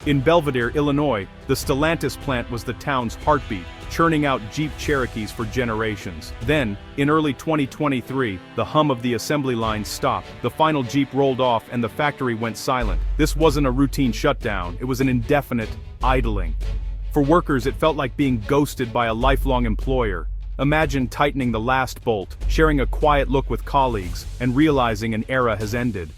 In Belvidere, Illinois, the Stellantis plant was the town's heartbeat, churning out Jeep Cherokees for generations. Then, in early 2023, the hum of the assembly line stopped, the final Jeep rolled off and the factory went silent. This wasn't a routine shutdown, it was an indefinite idling. For workers, it felt like being ghosted by a lifelong employer. Imagine tightening the last bolt, sharing a quiet look with colleagues, and realizing an era has ended.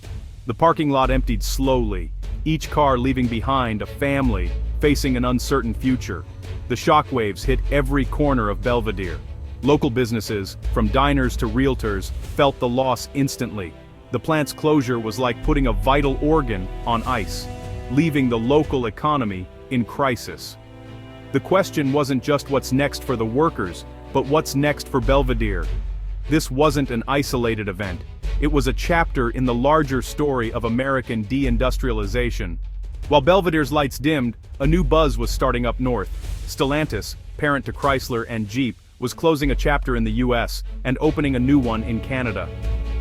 The parking lot emptied slowly, each car leaving behind a family facing an uncertain future. The shockwaves hit every corner of Belvidere. Local businesses, from diners to realtors, felt the loss instantly. The plant's closure was like putting a vital organ on ice, leaving the local economy in crisis. The question wasn't just what's next for the workers, but what's next for Belvidere. This wasn't an isolated event. It was a chapter in the larger story of American deindustrialization. While Belvidere's lights dimmed, a new buzz was starting up north. Stellantis, parent to Chrysler and Jeep, was closing a chapter in the US and opening a new one in Canada.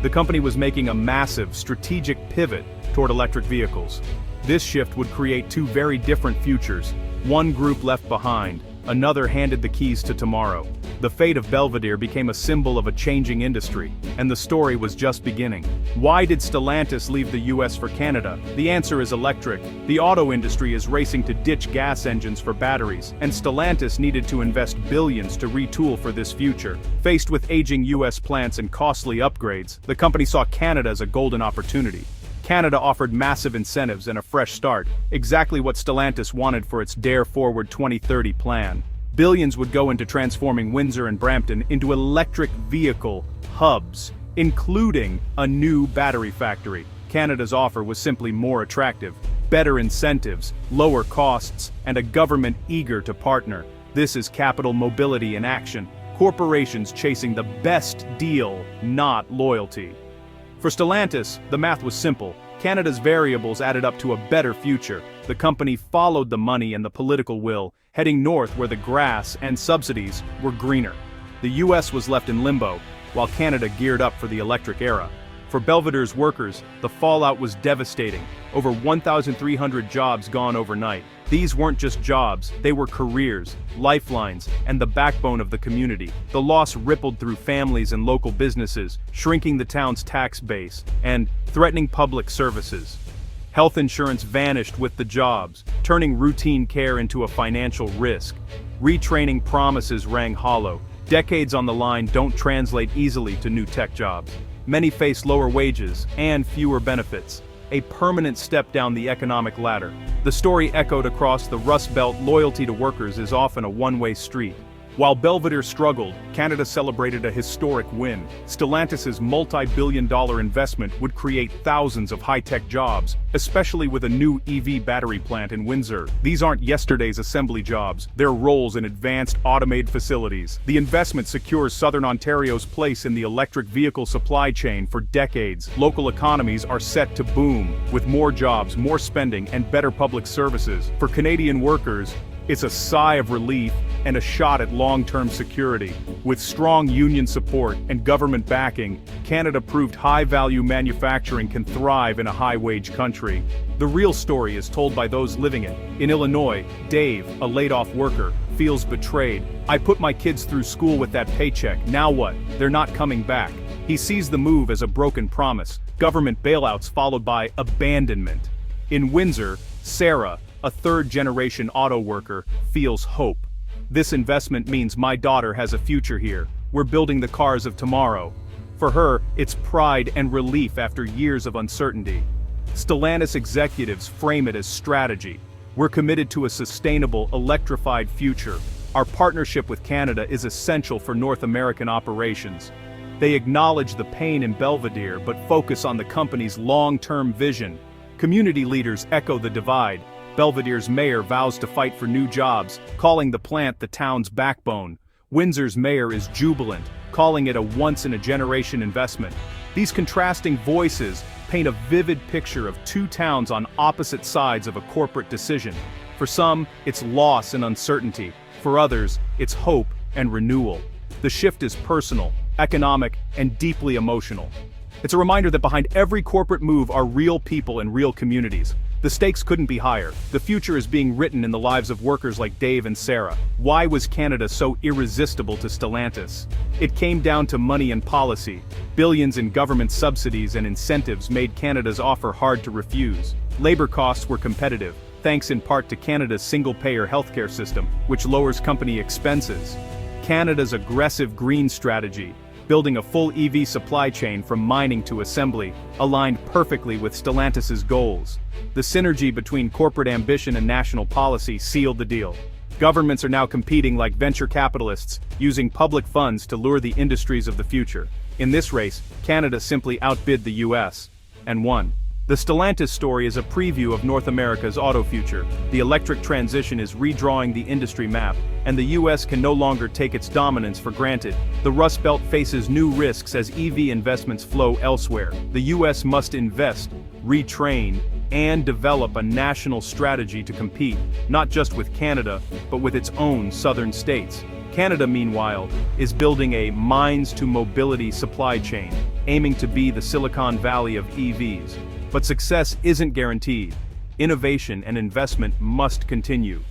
The company was making a massive, strategic pivot toward electric vehicles. This shift would create two very different futures. One group left behind, another handed the keys to tomorrow. The fate of Belvidere became a symbol of a changing industry, and the story was just beginning. Why did Stellantis leave the US for Canada? The answer is electric. The auto industry is racing to ditch gas engines for batteries, and Stellantis needed to invest billions to retool for this future. Faced with aging US plants and costly upgrades, the company saw Canada as a golden opportunity. Canada offered massive incentives and a fresh start, exactly what Stellantis wanted for its Dare Forward 2030 plan. Billions would go into transforming Windsor and Brampton into electric vehicle hubs, including a new battery factory. Canada's offer was simply more attractive. Better incentives, lower costs, and a government eager to partner. This is capital mobility in action. Corporations chasing the best deal, not loyalty. For Stellantis, the math was simple. Canada's variables added up to a better future. The company followed the money and the political will, heading north where the grass and subsidies were greener. The US was left in limbo, while Canada geared up for the electric era. For Belvidere's workers, the fallout was devastating. Over 1,300 jobs gone overnight. These weren't just jobs, they were careers, lifelines, and the backbone of the community. The loss rippled through families and local businesses, shrinking the town's tax base, and threatening public services. Health insurance vanished with the jobs, turning routine care into a financial risk. Retraining promises rang hollow. Decades on the line don't translate easily to new tech jobs. Many face lower wages and fewer benefits. A permanent step down the economic ladder. The story echoed across the Rust Belt. Loyalty to workers is often a one-way street. While Belvidere struggled, Canada celebrated a historic win. Stellantis' multi-billion-dollar investment would create thousands of high-tech jobs, especially with a new EV battery plant in Windsor. These aren't yesterday's assembly jobs, they're roles in advanced automated facilities. The investment secures Southern Ontario's place in the electric vehicle supply chain for decades. Local economies are set to boom, with more jobs, more spending, and better public services. For Canadian workers, it's a sigh of relief and a shot at long-term security. With strong union support and government backing, Canada proved high-value manufacturing can thrive in a high-wage country. The real story is told by those living it. In Illinois, Dave, a laid-off worker, feels betrayed. "I put my kids through school with that paycheck, now what? They're not coming back." He sees the move as a broken promise, government bailouts followed by abandonment. In Windsor, Sarah, a third-generation auto worker, feels hope. "This investment means my daughter has a future here. We're building the cars of tomorrow." For her, it's pride and relief after years of uncertainty. Stellantis executives frame it as strategy. "We're committed to a sustainable, electrified future. Our partnership with Canada is essential for North American operations." They acknowledge the pain in Belvidere but focus on the company's long-term vision. Community leaders echo the divide. Belvidere's mayor vows to fight for new jobs, calling the plant the town's backbone. Windsor's mayor is jubilant, calling it a once-in-a-generation investment. These contrasting voices paint a vivid picture of two towns on opposite sides of a corporate decision. For some, it's loss and uncertainty. For others, it's hope and renewal. The shift is personal, economic, and deeply emotional. It's a reminder that behind every corporate move are real people and real communities. The stakes couldn't be higher. The future is being written in the lives of workers like Dave and Sarah. Why was Canada so irresistible to Stellantis? It came down to money and policy. Billions in government subsidies and incentives made Canada's offer hard to refuse. Labor costs were competitive, thanks in part to Canada's single-payer healthcare system, which lowers company expenses. Canada's aggressive green strategy, building a full EV supply chain from mining to assembly, aligned perfectly with Stellantis's goals. The synergy between corporate ambition and national policy sealed the deal. Governments are now competing like venture capitalists, using public funds to lure the industries of the future. In this race, Canada simply outbid the US and won. The Stellantis story is a preview of North America's auto future. The electric transition is redrawing the industry map, and the US can no longer take its dominance for granted. The Rust Belt faces new risks as EV investments flow elsewhere. The US must invest, retrain, and develop a national strategy to compete, not just with Canada, but with its own southern states. Canada, meanwhile, is building a mines-to-mobility supply chain, aiming to be the Silicon Valley of EVs. But success isn't guaranteed. Innovation and investment must continue.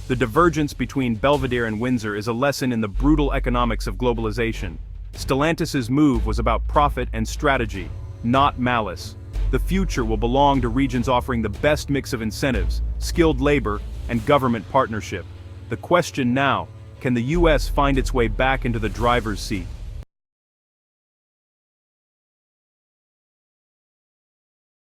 The divergence between Belvedere and Windsor is a lesson in the brutal economics of globalization. Stellantis's move was about profit and strategy, not malice. The future will belong to regions offering the best mix of incentives, skilled labor, and government partnership. The question now, can the US find its way back into the driver's seat?